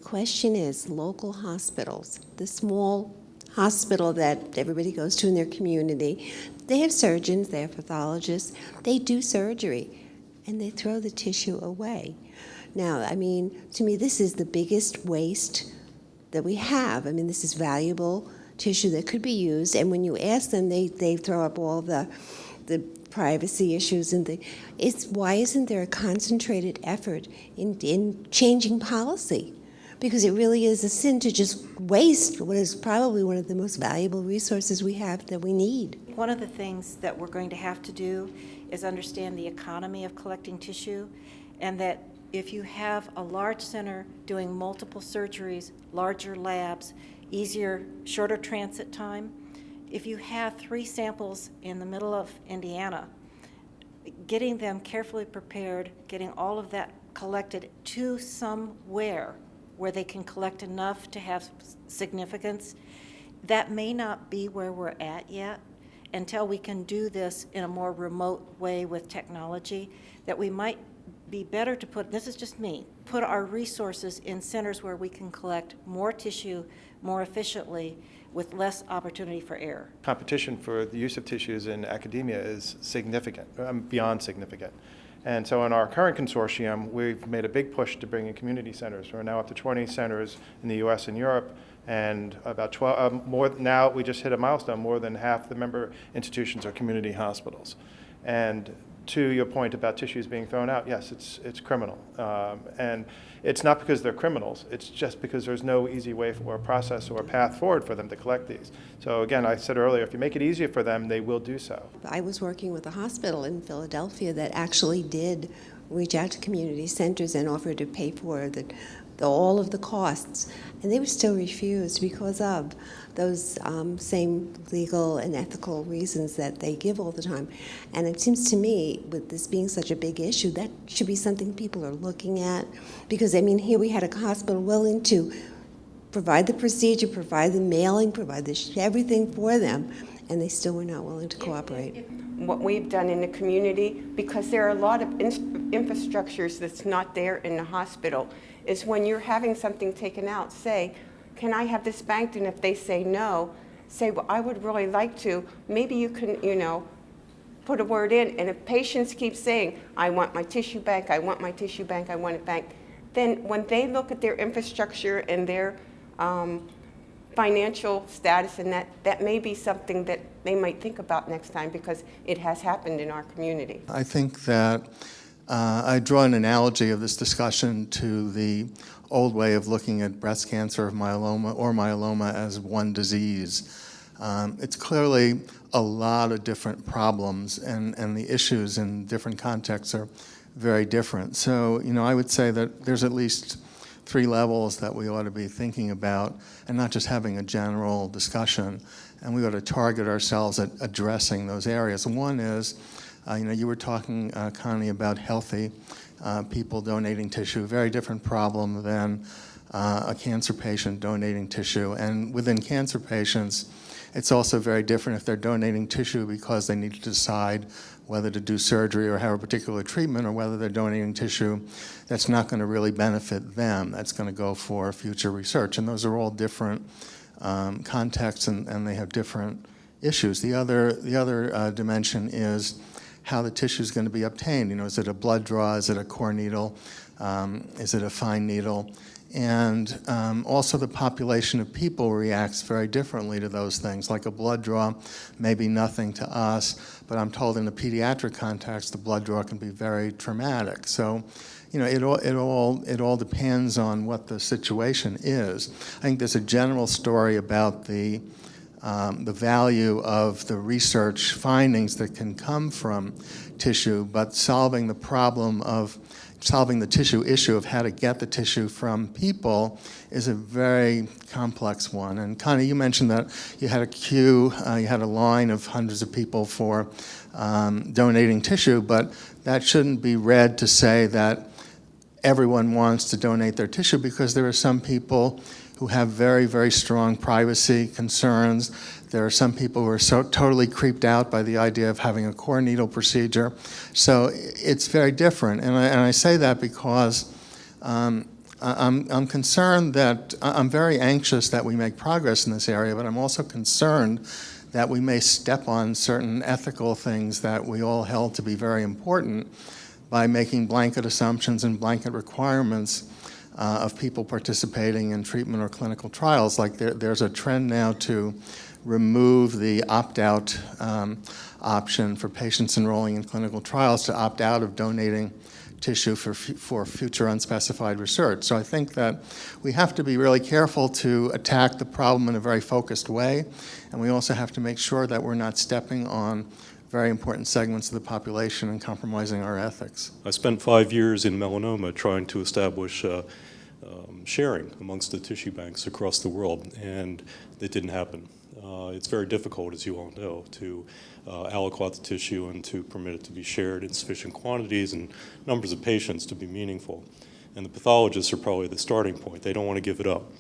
question is, local hospitals, the small hospital that everybody goes to in their community, they have surgeons, they have pathologists, they do surgery, and they throw the tissue away. Now, I mean, to me, this is the biggest waste that we have. I mean, this is valuable tissue that could be used, and when you ask them, they throw up all the privacy issues and why isn't there a concentrated effort in changing policy? Because it really is a sin to just waste what is probably one of the most valuable resources we have that we need. One of the things that we're going to have to do is understand the economy of collecting tissue, and that if you have a large center doing multiple surgeries, larger labs, easier, shorter transit time, if you have 3 samples in the middle of Indiana, getting them carefully prepared, getting all of that collected to somewhere where they can collect enough to have significance, that may not be where we're at yet until we can do this in a more remote way with technology, that we might be better to put, this is just me, put our resources in centers where we can collect more tissue more efficiently with less opportunity for error. Competition for the use of tissues in academia is significant, beyond significant. And so in our current consortium, we've made a big push to bring in community centers. We're now up to 20 centers in the US and Europe, and about 12, more now we just hit a milestone, more than half the member institutions are community hospitals. And to your point about tissues being thrown out, yes, it's criminal. And it's not because they're criminals, it's just because there's no easy way or a process or a path forward for them to collect these. So again, I said earlier, if you make it easier for them, they will do so. I was working with a hospital in Philadelphia that actually did reach out to community centers and offer to pay for all of the costs, and they were still refused because of those same legal and ethical reasons that they give all the time. And it seems to me, with this being such a big issue, that should be something people are looking at, because I mean, here we had a hospital willing to provide the procedure, provide the mailing, provide everything for them, and they still were not willing to cooperate. What we've done in the community, because there are a lot of infrastructures that's not there in the hospital, is when you're having something taken out, say, can I have this banked? And if they say no, say, well, I would really like to. Maybe you can, put a word in. And if patients keep saying, I want my tissue bank, I want my tissue bank, I want it banked, then when they look at their infrastructure and their financial status, and that may be something that they might think about next time, because it has happened in our community. I think that I draw an analogy of this discussion to the old way of looking at breast cancer or myeloma as one disease. It's clearly a lot of different problems, and the issues in different contexts are very different. So, I would say that there's at least 3 levels that we ought to be thinking about, and not just having a general discussion. And we ought to target ourselves at addressing those areas. One is, you were talking, Connie, about healthy people donating tissue, a very different problem than a cancer patient donating tissue. And within cancer patients, it's also very different if they're donating tissue because they need to decide whether to do surgery or have a particular treatment, or whether they're donating tissue that's not going to really benefit them, that's going to go for future research. And those are all different contexts, and they have different issues. The other dimension is how the tissue is going to be obtained. Is it a blood draw? Is it a core needle? Is it a fine needle? And also the population of people reacts very differently to those things. Like a blood draw may be nothing to us, but I'm told in a pediatric context the blood draw can be very traumatic. So, it all depends on what the situation is. I think there's a general story about the value of the research findings that can come from tissue, but solving the tissue issue of how to get the tissue from people is a very complex one. And Connie, you mentioned that you had a queue, you had a line of hundreds of people for donating tissue, but that shouldn't be read to say that everyone wants to donate their tissue, because there are some people who have very, very strong privacy concerns. There are some people who are so totally creeped out by the idea of having a core needle procedure. So it's very different. And I say that because I'm concerned that, I'm very anxious that we make progress in this area, but I'm also concerned that we may step on certain ethical things that we all held to be very important by making blanket assumptions and blanket requirements of people participating in treatment or clinical trials. Like there's a trend now to remove the opt-out option for patients enrolling in clinical trials to opt out of donating tissue for future unspecified research. So I think that we have to be really careful to attack the problem in a very focused way, and we also have to make sure that we're not stepping on very important segments of the population and compromising our ethics. I spent 5 years in melanoma trying to establish sharing amongst the tissue banks across the world, and it didn't happen. It's very difficult, as you all know, to aliquot the tissue and to permit it to be shared in sufficient quantities and numbers of patients to be meaningful. And the pathologists are probably the starting point. They don't want to give it up.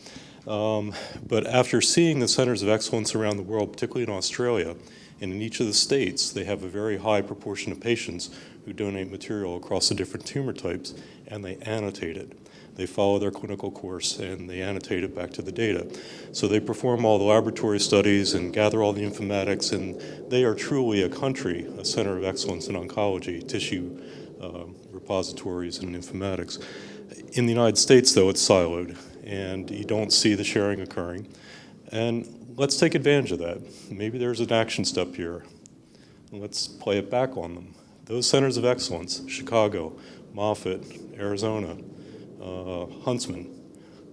But after seeing the centers of excellence around the world, particularly in Australia, and in each of the states, they have a very high proportion of patients who donate material across the different tumor types, and they annotate it. They follow their clinical course, and they annotate it back to the data. So they perform all the laboratory studies and gather all the informatics, and they are truly a country, a center of excellence in oncology, tissue repositories, and informatics. In the United States, though, it's siloed, and you don't see the sharing occurring. And let's take advantage of that. Maybe there's an action step here. Let's play it back on them. Those centers of excellence, Chicago, Moffitt, Arizona, Huntsman,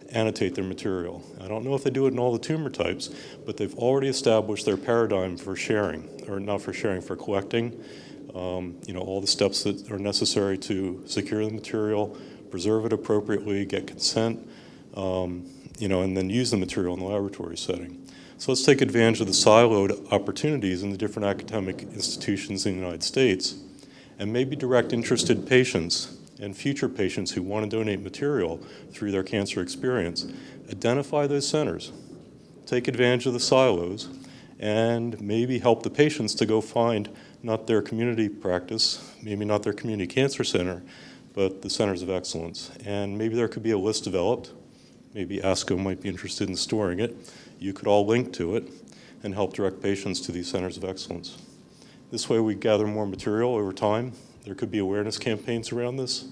annotate their material. I don't know if they do it in all the tumor types, but they've already established their paradigm for sharing, or not for sharing, for collecting, all the steps that are necessary to secure the material, preserve it appropriately, get consent, and then use the material in the laboratory setting. So let's take advantage of the siloed opportunities in the different academic institutions in the United States, and maybe direct interested patients and future patients who want to donate material through their cancer experience, identify those centers, take advantage of the silos, and maybe help the patients to go find not their community practice, maybe not their community cancer center, but the centers of excellence. And maybe there could be a list developed. Maybe ASCO might be interested in storing it. You could all link to it and help direct patients to these centers of excellence. This way we gather more material over time. There could be awareness campaigns around this.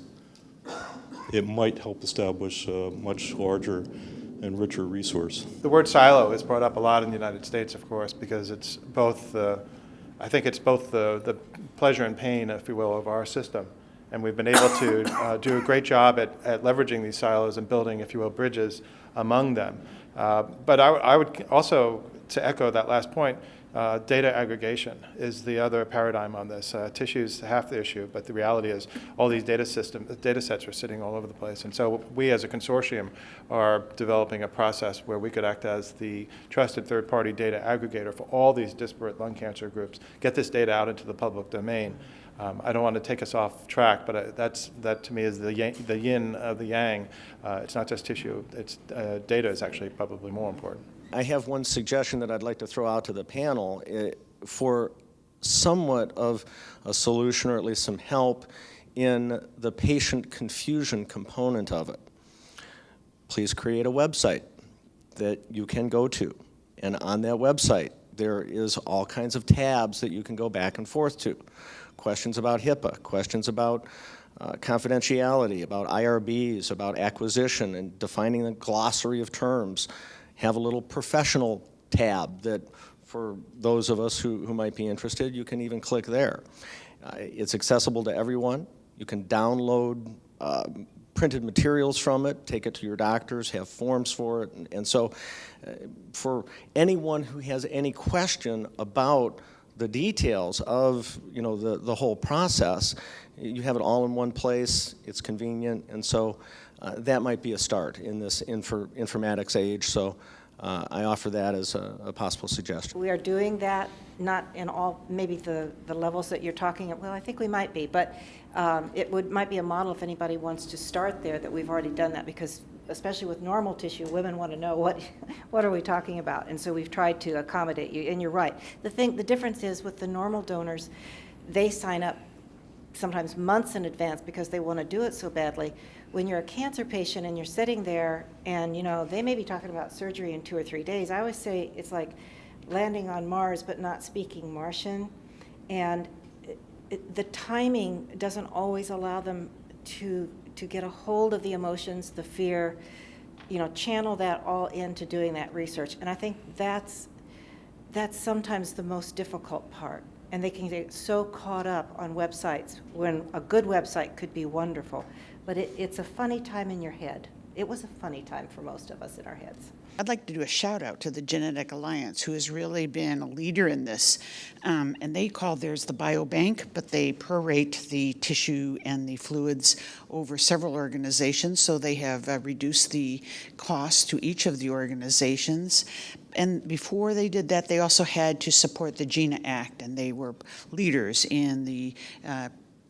It might help establish a much larger and richer resource. The word silo is brought up a lot in the United States, of course, because it's both I think it's both the pleasure and pain, if you will, of our system. And we've been able to do a great job at leveraging these silos and building, if you will, bridges among them. But I would also, to echo that last point, data aggregation is the other paradigm on this. Tissue's half the issue, but the reality is all these data sets are sitting all over the place. And so we as a consortium are developing a process where we could act as the trusted third-party data aggregator for all these disparate lung cancer groups, get this data out into the public domain. I don't want to take us off track, but that to me is the yin of the yang. It's not just tissue, it's data is actually probably more important. I have one suggestion that I'd like to throw out to the panel for somewhat of a solution, or at least some help in the patient confusion component of it. Please create a website that you can go to, and on that website there is all kinds of tabs that you can go back and forth to. Questions about HIPAA, questions about confidentiality, about IRBs, about acquisition, and defining the glossary of terms. Have a little professional tab that for those of us who might be interested, you can even click there. It's accessible to everyone. You can download printed materials from it, take it to your doctors, have forms for it. And so for anyone who has any question about the details of the whole process, you have it all in one place. It's convenient, and so that might be a start in this informatics age. So I offer that as a possible suggestion. We are doing that, not in all, maybe the levels that you're talking about. Well, I think we might be, but might be a model if anybody wants to start there, that we've already done that, because especially with normal tissue, women want to know what are we talking about, and so we've tried to accommodate you. And you're right. The difference is with the normal donors, they sign up sometimes months in advance because they want to do it so badly. When you're a cancer patient and you're sitting there and, they may be talking about surgery in 2 or 3 days, I always say it's like landing on Mars but not speaking Martian. And the timing doesn't always allow them to get a hold of the emotions, the fear, channel that all into doing that research. And I think that's sometimes the most difficult part. And they can get so caught up on websites when a good website could be wonderful. But it's a funny time in your head. It was a funny time for most of us in our heads. I'd like to do a shout out to the Genetic Alliance, who has really been a leader in this. And they call theirs the biobank, but they prorate the tissue and the fluids over several organizations. So they have reduced the cost to each of the organizations. And before they did that, they also had to support the GINA Act, and they were leaders in the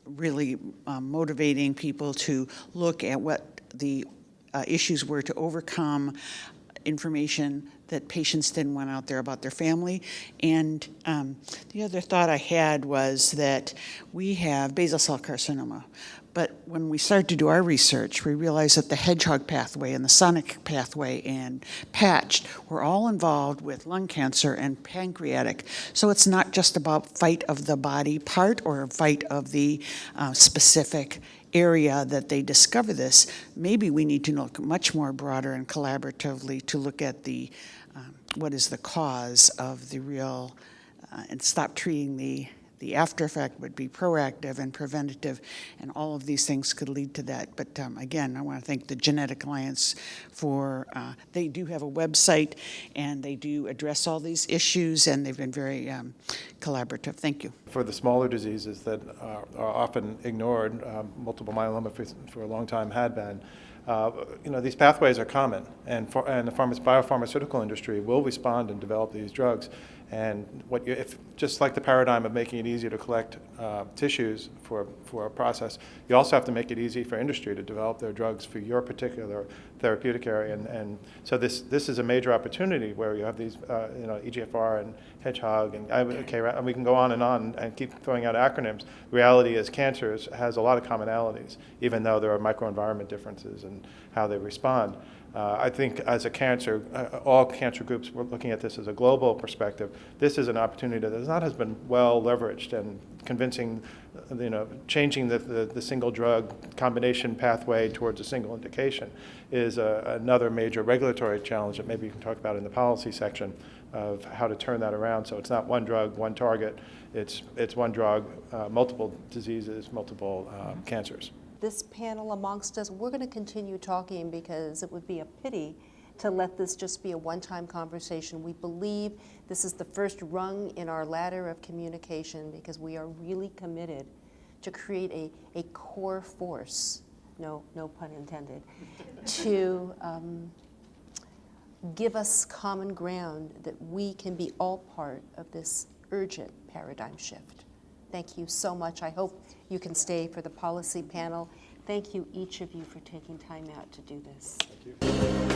really motivating people to look at what the issues were to overcome information that patients didn't want out there about their family. And the other thought I had was that we have basal cell carcinoma. But when we started to do our research, we realized that the hedgehog pathway and the sonic pathway and patched were all involved with lung cancer and pancreatic. So it's not just about fight of the body part or fight of the specific area that they discover this. Maybe we need to look much more broader and collaboratively to look at the what is the cause of the real and stop treating the after effect, would be proactive and preventative, and all of these things could lead to that. But again, I want to thank the Genetic Alliance for, they do have a website and they do address all these issues, and they've been very collaborative. Thank you. For the smaller diseases that are often ignored, multiple myeloma for a long time had been, these pathways are common, and the biopharmaceutical industry will respond and develop these drugs. And just like the paradigm of making it easier to collect tissues for a process, you also have to make it easy for industry to develop their drugs for your particular therapeutic area. And so this is a major opportunity where you have these, EGFR and hedgehog and we can go on and keep throwing out acronyms. The reality is cancer has a lot of commonalities, even though there are microenvironment differences in how they respond. I think as a cancer, all cancer groups, we're looking at this as a global perspective. This is an opportunity that has been well leveraged, and convincing, changing the single drug combination pathway towards a single indication is another major regulatory challenge that maybe you can talk about in the policy section of how to turn that around. So it's not one drug, one target. It's one drug, multiple diseases, multiple cancers. This panel amongst us, we're going to continue talking because it would be a pity to let this just be a one-time conversation. We believe this is the first rung in our ladder of communication because we are really committed to create a core force, no pun intended, to give us common ground that we can be all part of this urgent paradigm shift. Thank you so much. I hope you can stay for the policy panel. Thank you, each of you, for taking time out to do this. Thank you.